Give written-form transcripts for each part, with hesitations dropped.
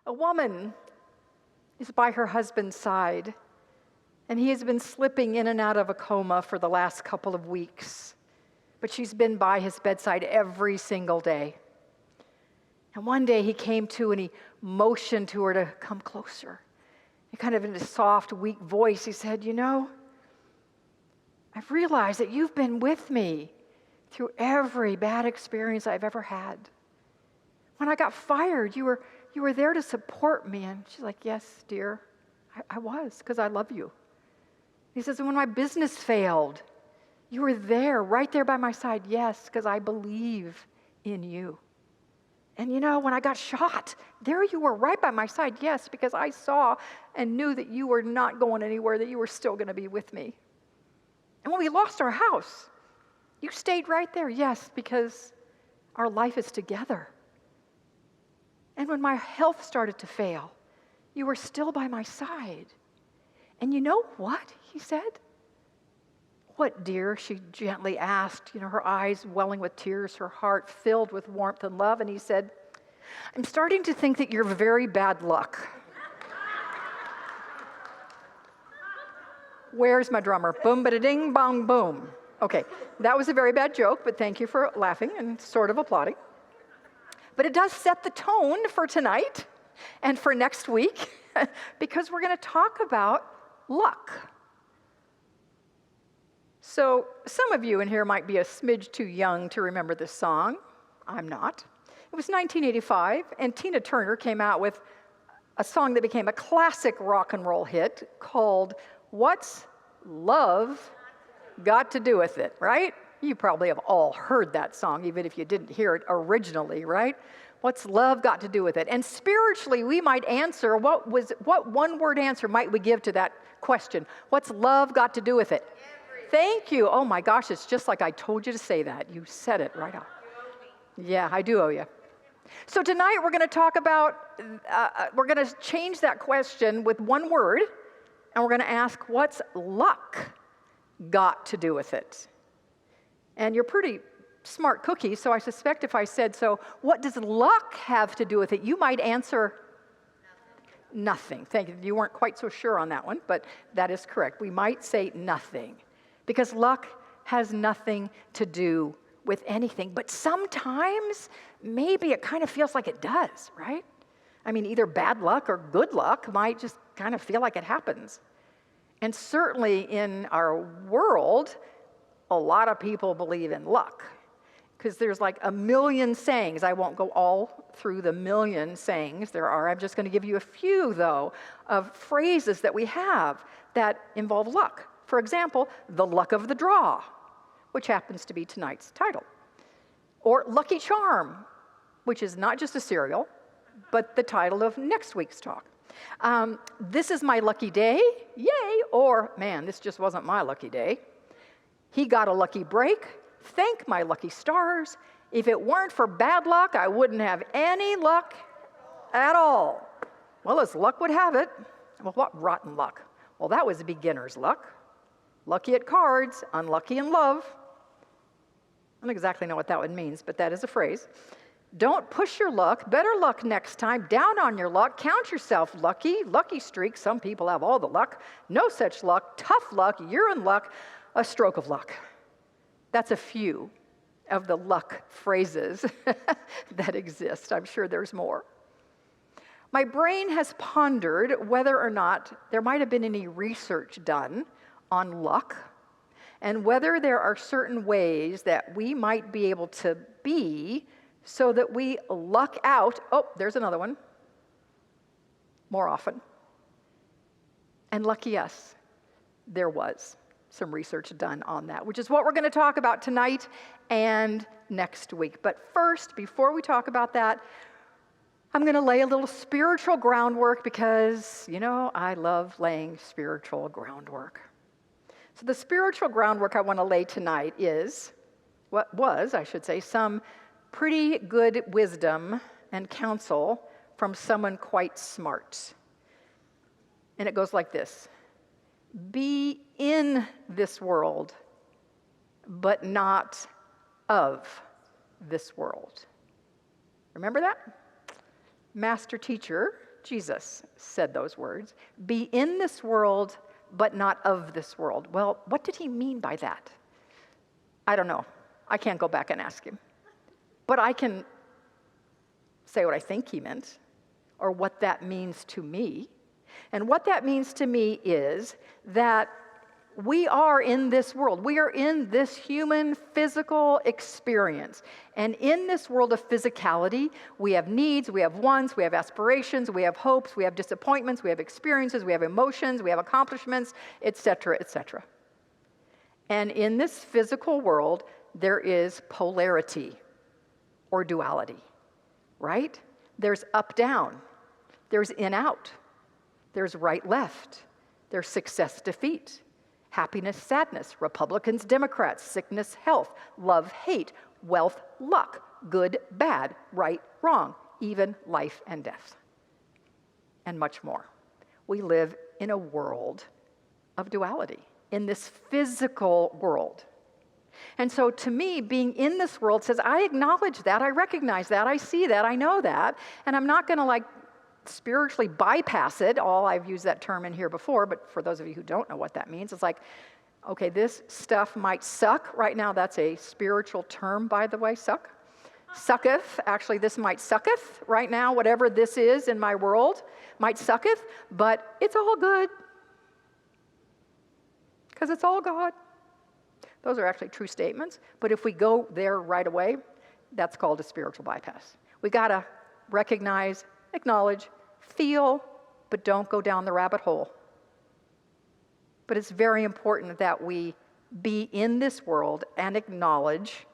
A woman is by her husband's side, and he has been slipping in and out of a coma for the last couple of weeks. But she's been by his bedside every single day. And one day he came to and he motioned to her to come closer. And kind of in a soft, weak voice, he said, "You know, I've realized that you've been with me through every bad experience I've ever had. When I got fired, you were there to support me." And she's like, "Yes, dear, I was, because I love you." He says, "And when my business failed, you were there, right there by my side." "Yes, because I believe in you." "And you know, when I got shot, there you were right by my side." "Yes, because I saw and knew that you were not going anywhere, that you were still going to be with me." "And when we lost our house, you stayed right there." "Yes, because our life is together." "And when my health started to fail, you were still by my side." "And you know what?" he said. "What, dear?" she gently asked, her eyes welling with tears, her heart filled with warmth and love. And he said, "I'm starting to think that you're very bad luck." Where's my drummer? Boom, ba-da-ding, bong, boom. Okay, that was a very bad joke, but thank you for laughing and sort of applauding. But it does set the tone for tonight and for next week, because we're going to talk about luck. So some of you in here might be a smidge too young to remember this song. I'm not. It was 1985, and Tina Turner came out with a song that became a classic rock and roll hit called "What's Love Got to Do with It," right? You probably have all heard that song, even if you didn't hear it originally, right? What's love got to do with it? And spiritually, we might answer, what one-word answer might we give to that question? What's love got to do with it? Everything. Thank you. Oh my gosh, it's just like I told you to say that. You said it right off. Yeah, I do owe you. So tonight we're going to talk about, we're going to change that question with one word, and we're going to ask, what's luck got to do with it? And you're pretty smart cookie, so I suspect if I said, so what does luck have to do with it? You might answer nothing. Thank you. You weren't quite so sure on that one, but that is correct. We might say nothing, because luck has nothing to do with anything. But sometimes, maybe it kind of feels like it does, right? I mean, either bad luck or good luck might just kind of feel like it happens. And certainly in our world, a lot of people believe in luck, because there's like a million sayings. I won't go all through the million sayings there are. I'm just going to give you a few, though, of phrases that we have that involve luck. For example, the luck of the draw, which happens to be tonight's title. Or Lucky Charm, which is not just a cereal, but the title of next week's talk. This is my lucky day, yay, or man, this just wasn't my lucky day. He got a lucky break, thank my lucky stars. If it weren't for bad luck, I wouldn't have any luck at all. Well, as luck would have it, well, what rotten luck? Well, that was beginner's luck. Lucky at cards, unlucky in love. I don't exactly know what that one means, but that is a phrase. Don't push your luck, better luck next time, down on your luck, count yourself lucky, lucky streak, some people have all the luck, no such luck, tough luck, you're in luck, a stroke of luck. That's a few of the luck phrases that exist. I'm sure there's more. My brain has pondered whether or not there might have been any research done on luck, and whether there are certain ways that we might be able to be so that we luck out, oh, there's another one, more often. And lucky us, there was some research done on that, which is what we're going to talk about tonight and next week. But first, before we talk about that, I'm going to lay a little spiritual groundwork, because, I love laying spiritual groundwork. So the spiritual groundwork I want to lay tonight is, some pretty good wisdom and counsel from someone quite smart. And it goes like this: be in this world, but not of this world. Remember that? Master teacher Jesus said those words. Be in this world, but not of this world. Well, what did he mean by that? I don't know. I can't go back and ask him. But I can say what I think he meant, or what that means to me. And what that means to me is that we are in this world. We are in this human physical experience. And in this world of physicality, we have needs, we have wants, we have aspirations, we have hopes, we have disappointments, we have experiences, we have emotions, we have accomplishments, etc., etc. And in this physical world, there is polarity or duality, right? There's up-down, there's in-out, there's right-left, there's success-defeat, happiness-sadness, Republicans, Democrats, sickness-health, love-hate, wealth-luck, good-bad, right-wrong, even life and death, and much more. We live in a world of duality, in this physical world. And so to me, being in this world says, I acknowledge that, I recognize that, I see that, I know that, and I'm not going to spiritually bypass it. I've used that term in here before, but for those of you who don't know what that means, it's like, okay, this stuff might suck. Right now, that's a spiritual term, by the way, suck. Sucketh. Actually, this might sucketh right now. Whatever this is in my world might sucketh, but it's all good because it's all God. Those are actually true statements, but if we go there right away, that's called a spiritual bypass. We got to recognize, acknowledge, feel, but don't go down the rabbit hole. But it's very important that we be in this world and acknowledge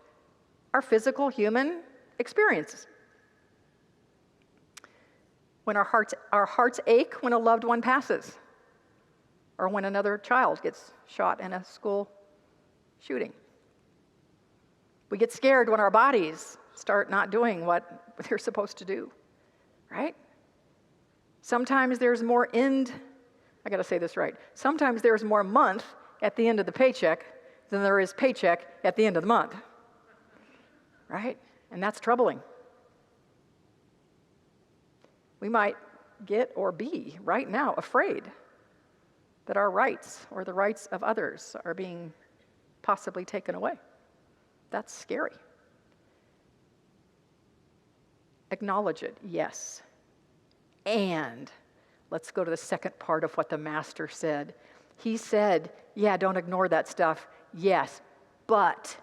our physical human experiences. When our hearts ache when a loved one passes, or when another child gets shot in a school shooting. We get scared when our bodies start not doing what they're supposed to do, right? Sometimes there's more I got to say this right. Sometimes there's more month at the end of the paycheck than there is paycheck at the end of the month, right? And that's troubling. We might get or be right now afraid that our rights or the rights of others are being possibly taken away. That's scary. Acknowledge it, yes. And let's go to the second part of what the master said. He said, yeah, don't ignore that stuff. Yes, but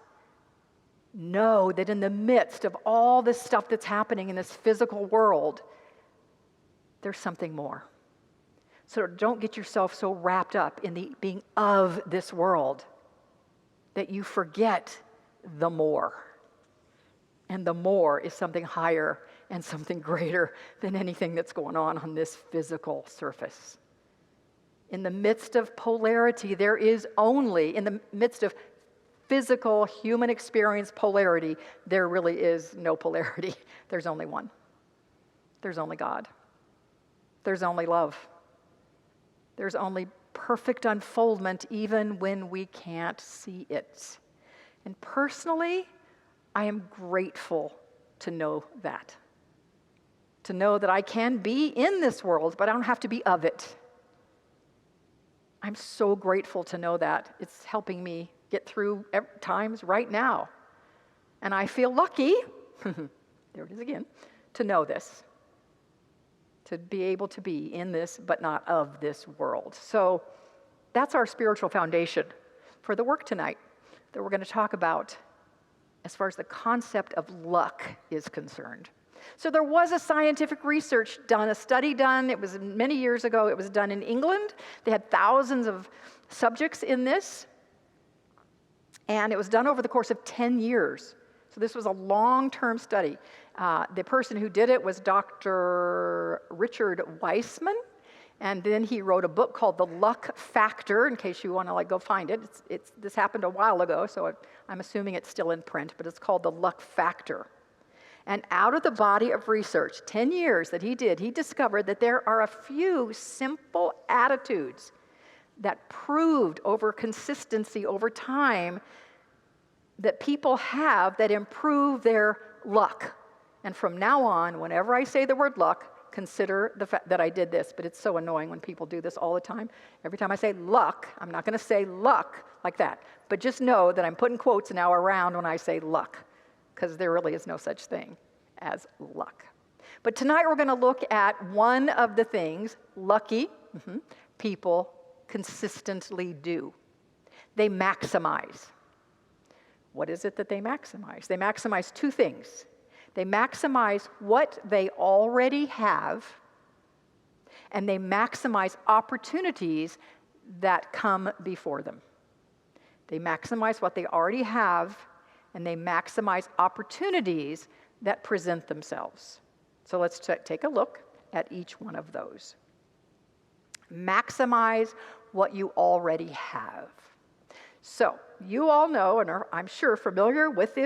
know that in the midst of all this stuff that's happening in this physical world, there's something more. So don't get yourself so wrapped up in the being of this world that you forget the more. And the more is something higher and something greater than anything that's going on this physical surface. In the midst of polarity, there is only, in the midst of physical human experience polarity, there really is no polarity. There's only one. There's only God. There's only love. There's only perfect unfoldment even when we can't see it. And personally, I am grateful to know that. To know that I can be in this world, but I don't have to be of it. I'm so grateful to know that. It's helping me get through times right now. And I feel lucky, there it is again, to know this. To be able to be in this, but not of this world. So that's our spiritual foundation for the work tonight that we're going to talk about as far as the concept of luck is concerned. So there was a scientific research done, a study done. It was many years ago. It was done in England. They had thousands of subjects in this. And it was done over the course of 10 years. So this was a long-term study. The person who did it was Dr. Richard Weissman. And then he wrote a book called The Luck Factor, in case you want to go find it. This happened a while ago, so I'm assuming it's still in print, but it's called The Luck Factor. And out of the body of research, 10 years that he did, he discovered that there are a few simple attitudes that proved over consistency, over time, that people have that improve their luck. And from now on, whenever I say the word luck, consider the fact that I did this, but it's so annoying when people do this all the time. Every time I say luck, I'm not going to say luck like that, but just know that I'm putting quotes now around when I say luck, because there really is no such thing as luck. But tonight we're going to look at one of the things lucky people consistently do. They maximize. What is it that they maximize? They maximize two things. They maximize what they already have, and they maximize opportunities that come before them. They maximize what they already have, and they maximize opportunities that present themselves. So let's take a look at each one of those. Maximize what you already have. So you all know, and are, I'm sure, familiar with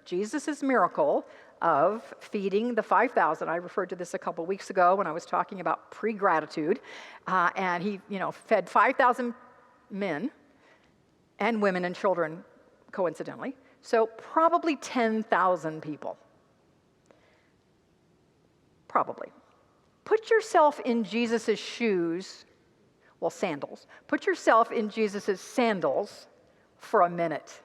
Jesus' miracle of feeding the 5,000. I referred to this a couple weeks ago when I was talking about pre-gratitude. And he, fed 5,000 men and women and children, coincidentally. So probably 10,000 people. Probably. Put yourself in Jesus' shoes, sandals. Put yourself in Jesus' sandals for a minute.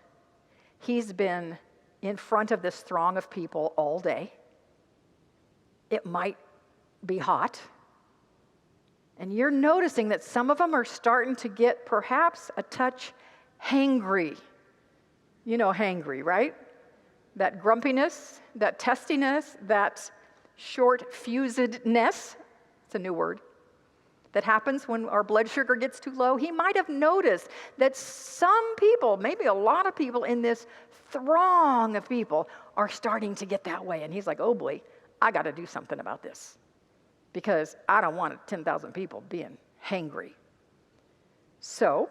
He's been in front of this throng of people all day. It might be hot. And you're noticing that some of them are starting to get perhaps a touch hangry. You know hangry, right? That grumpiness, that testiness, that short-fusedness, it's a new word, that happens when our blood sugar gets too low. He might have noticed that some people, maybe a lot of people in this throng of people are starting to get that way. And he's like, oh boy, I got to do something about this because I don't want 10,000 people being hangry. So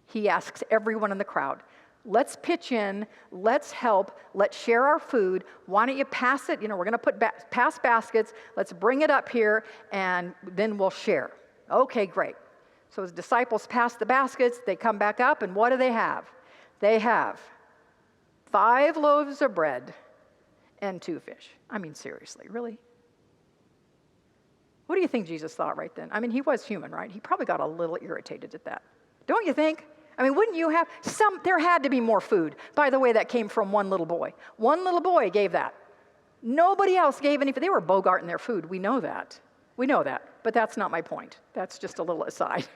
he asks everyone in the crowd, let's pitch in, let's help, let's share our food. Why don't you pass it? We're going to pass baskets. Let's bring it up here, and then we'll share. Okay, great. So his disciples pass the baskets. They come back up, and what do they have? They have 5 loaves of bread and 2 fish. I mean, seriously, really? What do you think Jesus thought right then? I mean, he was human, right? He probably got a little irritated at that. Don't you think? I mean, wouldn't you have there had to be more food. By the way, that came from one little boy. One little boy gave that. Nobody else gave any. They were bogarting their food. We know that. But that's not my point. That's just a little aside.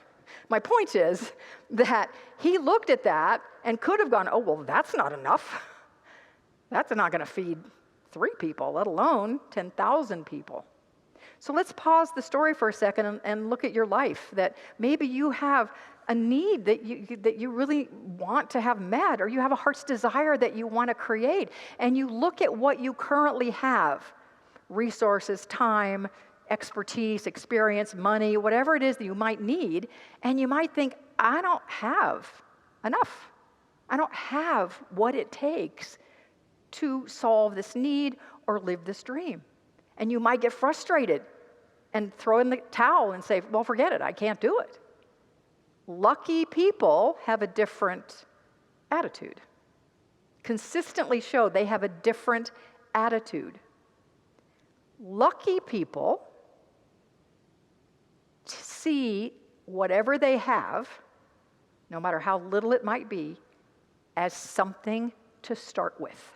My point is that he looked at that and could have gone, oh, well, that's not enough. That's not going to feed 3 people, let alone 10,000 people. So let's pause the story for a second and look at your life, that maybe you have a need that you really want to have met, or you have a heart's desire that you want to create, and you look at what you currently have, resources, time, expertise, experience, money, whatever it is that you might need, and you might think, I don't have enough. I don't have what it takes to solve this need or live this dream. And you might get frustrated and throw in the towel and say, well, forget it, I can't do it. Lucky people have a different attitude. Consistently show they have a different attitude. Lucky people see whatever they have, no matter how little it might be, as something to start with.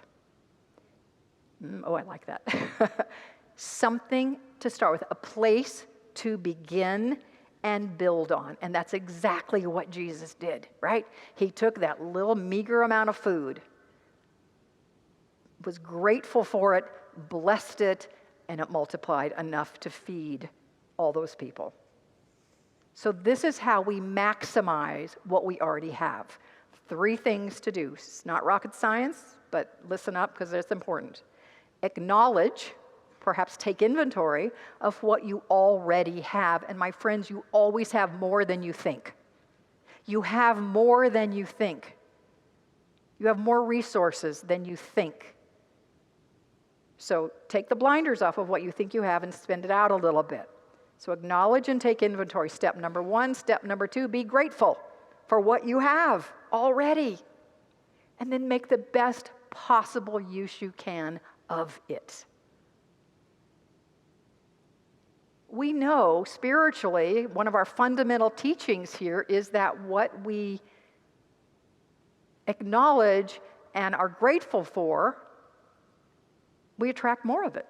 Oh, I like that. Something to start with, a place to begin and build on. And that's exactly what Jesus did, right? He took that little meager amount of food, was grateful for it, blessed it, and it multiplied enough to feed all those people. So this is how we maximize what we already have. 3 things to do. It's not rocket science, but listen up because it's important. Acknowledge, perhaps take inventory of what you already have. And my friends, you always have more than you think. You have more than you think. You have more resources than you think. So take the blinders off of what you think you have and spend it out a little bit. So acknowledge and take inventory. Step number 1. Step number 2, be grateful for what you have already. And then make the best possible use you can of it. we know spiritually, one of our fundamental teachings here is that what we acknowledge and are grateful for, we attract more of it,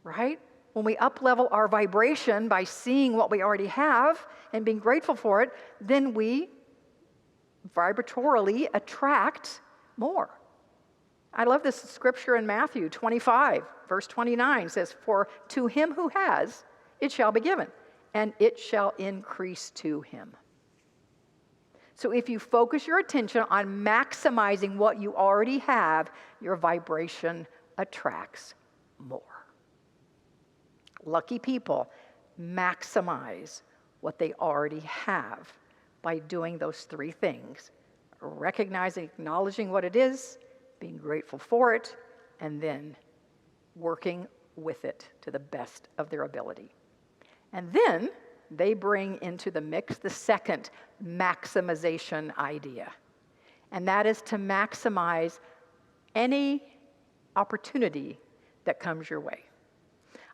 right? When we up-level our vibration by seeing what we already have and being grateful for it, then we vibratorily attract more. I love this scripture in Matthew 25, verse 29 says, "For to him who has, it shall be given, and it shall increase to him." So if you focus your attention on maximizing what you already have, your vibration attracts more. Lucky people maximize what they already have by doing those three things: recognizing, acknowledging what it is, being grateful for it, and then working with it to the best of their ability. And then they bring into the mix the second maximization idea, and that is to maximize any opportunity that comes your way.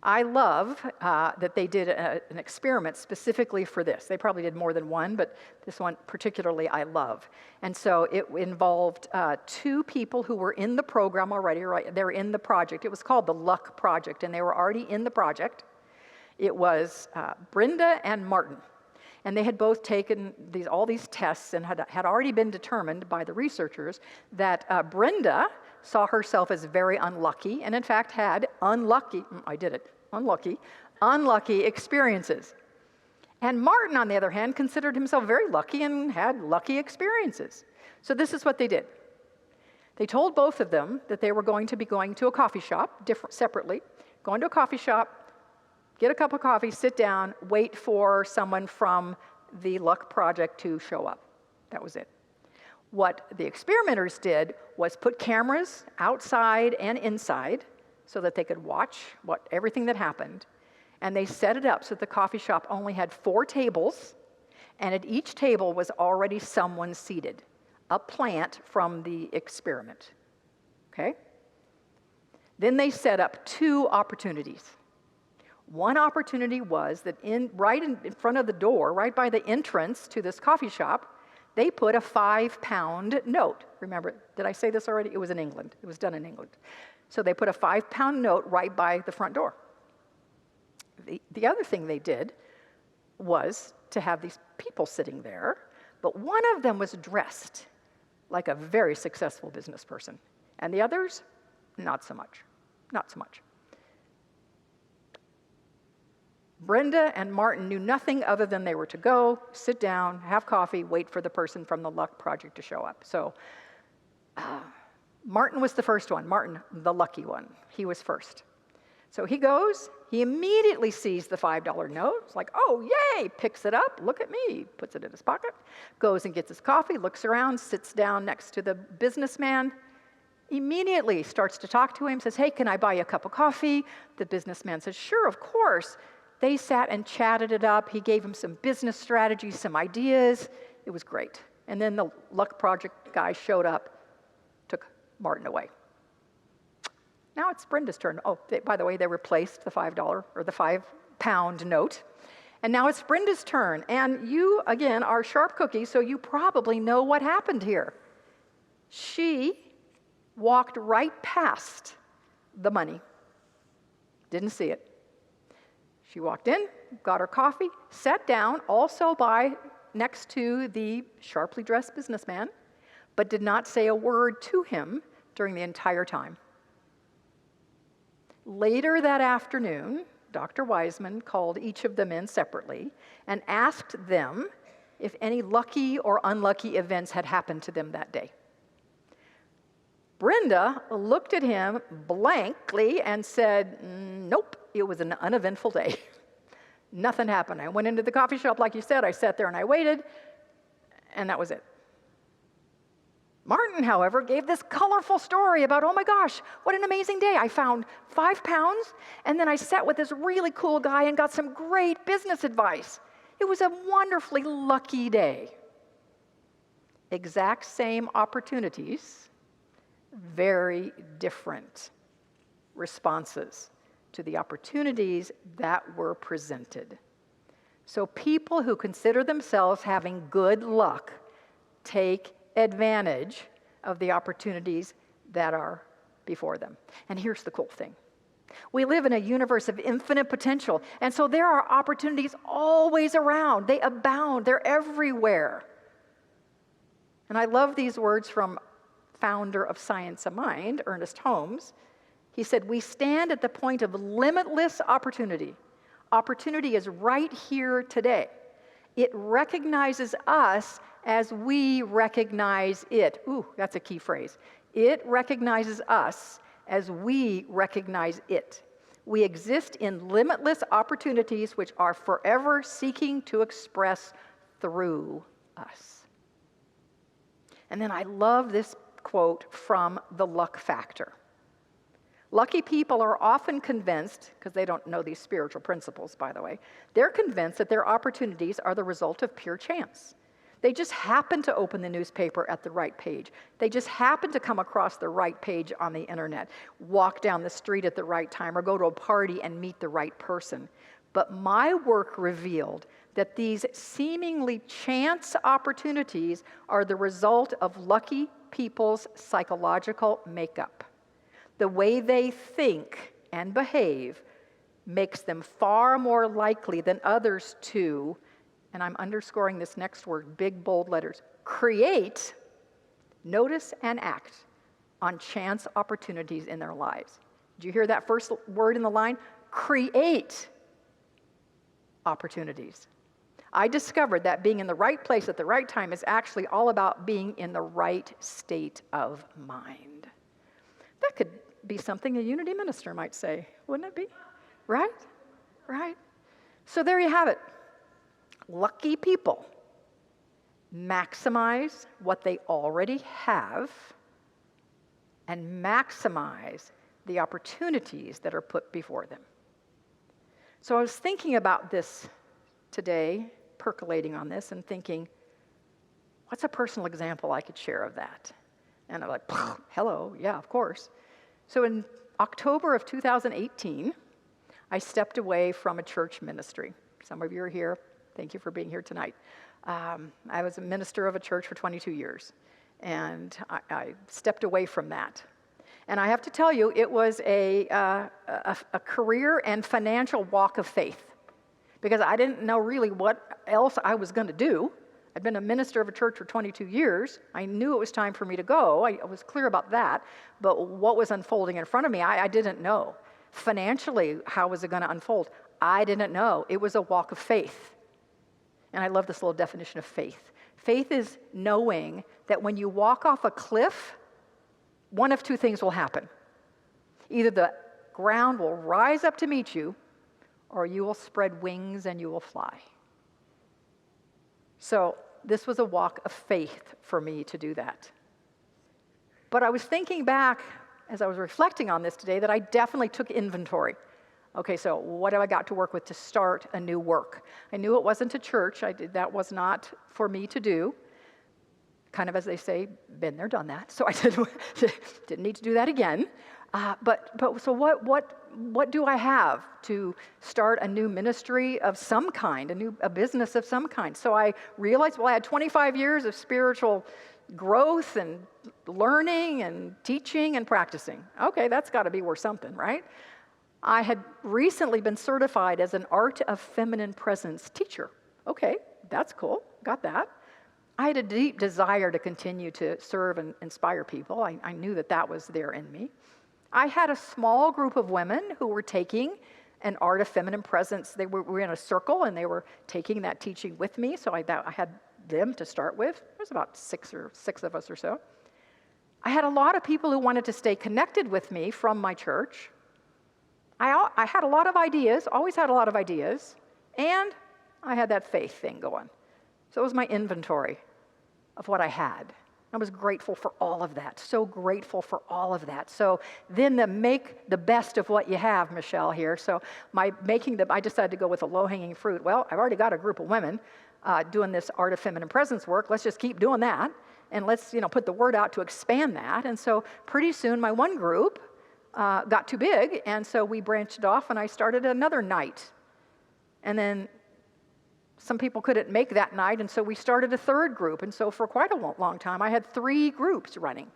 I love that they did an experiment specifically for this. They probably did more than one, but this one particularly I love. And so it involved two people who were in the program already, right? They were in the project. It was called the Luck Project, and they were already in the project. It was Brenda and Martin. And they had both taken all these tests and had already been determined by the researchers that Brenda saw herself as very unlucky, and in fact had unlucky experiences. And Martin, on the other hand, considered himself very lucky and had lucky experiences. So this is what they did. They told both of them that they were going to be going to a coffee shop, separately, going to a coffee shop, get a cup of coffee, sit down, wait for someone from the Luck Project to show up. That was it. What the experimenters did was put cameras outside and inside so that they could watch everything that happened. And they set it up so that the coffee shop only had 4 tables, and at each table was already someone seated, a plant from the experiment. Okay? Then they set up 2 opportunities. One opportunity was that right in front of the door, right by the entrance to this coffee shop, they put a 5-pound note. Remember, did I say this already? It was in England. It was done in England. So they put a 5-pound note right by the front door. The other thing they did was to have these people sitting there, but one of them was dressed like a very successful business person, and the others, not so much. Not so much. Brenda and Martin knew nothing other than they were to go, sit down, have coffee, wait for the person from the Luck Project to show up. So Martin was the first one. Martin, the lucky one. He was first. So he goes, he immediately sees the $5 note. It's like, oh, yay, picks it up, look at me, puts it in his pocket, goes and gets his coffee, looks around, sits down next to the businessman, immediately starts to talk to him, says, hey, can I buy you a cup of coffee? The businessman says, sure, of course. They sat and chatted it up. He gave him some business strategies, some ideas. It was great. And then the Luck Project guy showed up, took Martin away. Now it's Brenda's turn. Oh, by the way, they replaced the $5 or the 5-pound note. And now it's Brenda's turn. And you, again, are sharp cookie, so you probably know what happened here. She walked right past the money. Didn't see it. She walked in, got her coffee, sat down, also next to the sharply dressed businessman, but did not say a word to him during the entire time. Later that afternoon, Dr. Wiseman called each of them in separately and asked them if any lucky or unlucky events had happened to them that day. Brenda looked at him blankly and said, nope, it was an uneventful day. Nothing happened. I went into the coffee shop, like you said, I sat there and I waited, and that was it. Martin, however, gave this colorful story about, oh my gosh, what an amazing day. I found 5 pounds, and then I sat with this really cool guy and got some great business advice. It was a wonderfully lucky day. Exact same opportunities, very different responses to the opportunities that were presented. So people who consider themselves having good luck take advantage of the opportunities that are before them. And here's the cool thing. We live in a universe of infinite potential, and so there are opportunities always around. They abound. They're everywhere. And I love these words from founder of Science of Mind, Ernest Holmes. He said, "We stand at the point of limitless opportunity. Opportunity is right here today. It recognizes us as we recognize it." Ooh, that's a key phrase. It recognizes us as we recognize it. We exist in limitless opportunities which are forever seeking to express through us. And then I love this quote from The Luck Factor. Lucky people are often convinced, because they don't know these spiritual principles, by the way, they're convinced that their opportunities are the result of pure chance. They just happen to open the newspaper at the right page. They just happen to come across the right page on the internet, walk down the street at the right time, or go to a party and meet the right person. But my work revealed that these seemingly chance opportunities are the result of lucky people's psychological makeup. The way they think and behave makes them far more likely than others to, and I'm underscoring this next word, big bold letters, create, notice, and act on chance opportunities in their lives. Did you hear that first word in the line? Create opportunities. I discovered that being in the right place at the right time is actually all about being in the right state of mind. That could be something a Unity minister might say, wouldn't it be? Right? Right? So there you have it. Lucky people maximize what they already have and maximize the opportunities that are put before them. So I was thinking about this today, percolating on this and thinking, what's a personal example I could share of that? And I'm like, hello, yeah, of course. So in October of 2018, I stepped away from a church ministry. Some of you are here. Thank you for being here tonight. I was a minister of a church for 22 years, and I stepped away from that. And I have to tell you, it was a career and financial walk of faith, because I didn't know really what else I was going to do. I'd been a minister of a church for 22 years. I knew it was time for me to go. I was clear about that. But what was unfolding in front of me, I didn't know. Financially, how was it going to unfold? I didn't know. It was a walk of faith. And I love this little definition of faith. Faith is knowing that when you walk off a cliff, one of two things will happen. Either the ground will rise up to meet you, or you will spread wings and you will fly. So this was a walk of faith for me to do that. But I was thinking back as I was reflecting on this today that I definitely took inventory. Okay, so what have I got to work with to start a new work? I knew it wasn't a church. That was not for me to do. Kind of as they say, been there, done that. So I didn't need to do that again. But so what do I have to start a new ministry of some kind, a business of some kind? So I realized, well, I had 25 years of spiritual growth and learning and teaching and practicing. Okay, that's got to be worth something, right? I had recently been certified as an Art of Feminine Presence teacher. Okay, that's cool, got that. I had a deep desire to continue to serve and inspire people. I knew that was there in me. I had a small group of women who were taking an Art of Feminine Presence. They were in a circle, and they were taking that teaching with me, so I had them to start with. There was about six of us or so. I had a lot of people who wanted to stay connected with me from my church. I had a lot of ideas, always had a lot of ideas, and I had that faith thing going. So it was my inventory of what I had. I was grateful for all of that, so grateful for all of that. So then make the best of what you have, Michele here. So I decided to go with a low-hanging fruit. Well, I've already got a group of women doing this Art of Feminine Presence work. Let's just keep doing that, and let's put the word out to expand that. And so pretty soon my one group got too big, and so we branched off, and I started another night. And then some people couldn't make that night, and so we started a third group. And so for quite a long time, I had 3 groups running.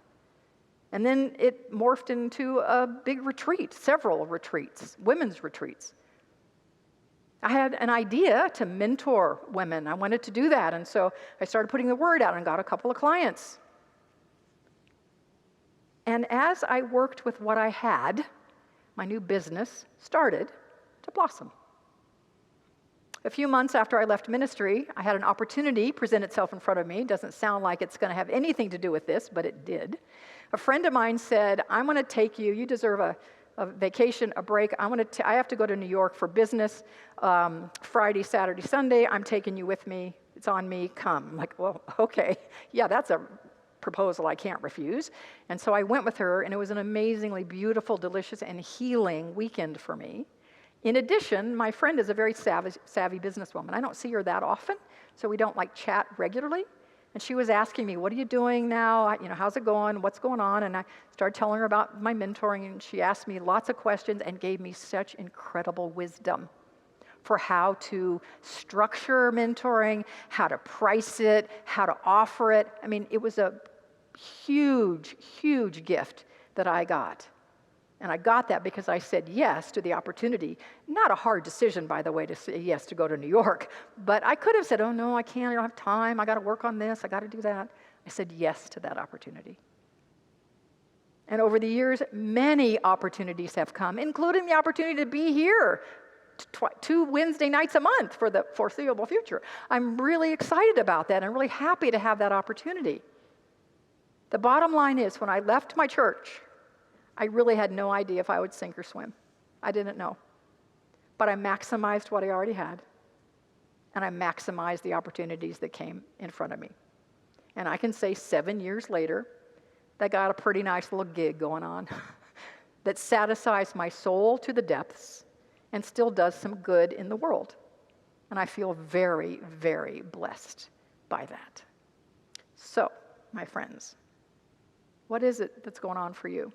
And then it morphed into a big retreat, several retreats, women's retreats. I had an idea to mentor women. I wanted to do that, and so I started putting the word out and got a couple of clients. And as I worked with what I had, my new business started to blossom. A few months after I left ministry, I had an opportunity present itself in front of me. It doesn't sound like it's going to have anything to do with this, but it did. A friend of mine said, I'm going to take you. You deserve a vacation, a break. I have to go to New York for business Friday, Saturday, Sunday. I'm taking you with me. It's on me. Come. I'm like, well, okay. Yeah, that's a proposal I can't refuse. And so I went with her, and it was an amazingly beautiful, delicious, and healing weekend for me. In addition, my friend is a very savvy businesswoman. I don't see her that often, so we don't chat regularly. And she was asking me, what are you doing now? How's it going? What's going on? And I started telling her about my mentoring, and she asked me lots of questions and gave me such incredible wisdom for how to structure mentoring, how to price it, how to offer it. I mean, it was a huge, huge gift that I got. And I got that because I said yes to the opportunity. Not a hard decision, by the way, to say yes to go to New York. But I could have said, oh, no, I can't. I don't have time. I got to work on this. I got to do that. I said yes to that opportunity. And over the years, many opportunities have come, including the opportunity to be here 2 Wednesday nights a month for the foreseeable future. I'm really excited about that. I'm really happy to have that opportunity. The bottom line is, when I left my church, I really had no idea if I would sink or swim. I didn't know. But I maximized what I already had, and I maximized the opportunities that came in front of me. And I can say 7 years later, I got a pretty nice little gig going on that satisfies my soul to the depths and still does some good in the world. And I feel very, very blessed by that. So, my friends, what is it that's going on for you?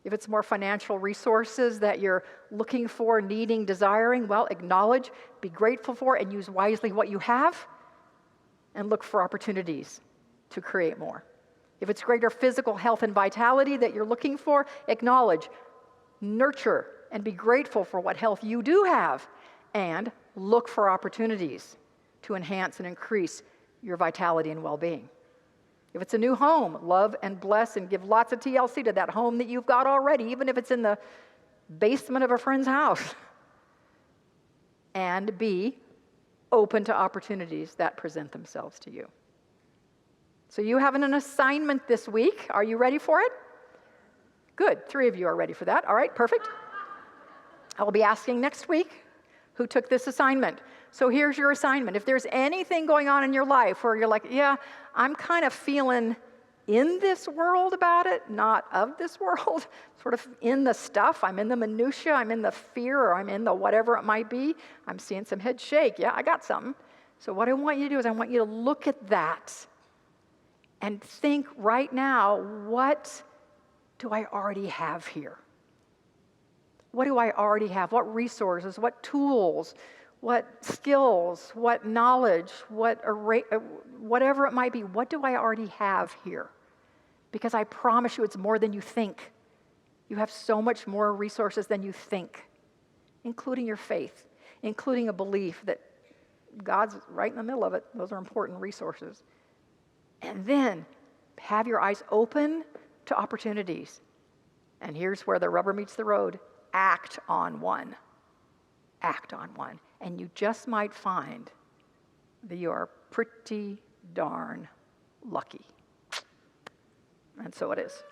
If it's more financial resources that you're looking for, needing, desiring, well, acknowledge, be grateful for, and use wisely what you have, and look for opportunities to create more. If it's greater physical health and vitality that you're looking for, acknowledge, nurture, and be grateful for what health you do have, and look for opportunities to enhance and increase your vitality and well-being. If it's a new home, love and bless and give lots of TLC to that home that you've got already, even if it's in the basement of a friend's house. And be open to opportunities that present themselves to you. So you have an assignment this week. Are you ready for it? Good. 3 of you are ready for that. All right, perfect. I will be asking next week who took this assignment. So here's your assignment. If there's anything going on in your life where you're like, yeah, I'm kind of feeling in this world about it, not of this world, sort of in the stuff, I'm in the minutia, I'm in the fear, or I'm in the whatever it might be, I'm seeing some head shake. Yeah, I got something. So what I want you to do is I want you to look at that and think right now, what do I already have here? What do I already have? What resources, what tools, what skills, what knowledge, whatever it might be, what do I already have here? Because I promise you it's more than you think. You have so much more resources than you think, including your faith, including a belief that God's right in the middle of it. Those are important resources. And then have your eyes open to opportunities. And here's where the rubber meets the road. Act on one. Act on one. And you just might find that you are pretty darn lucky. And so it is.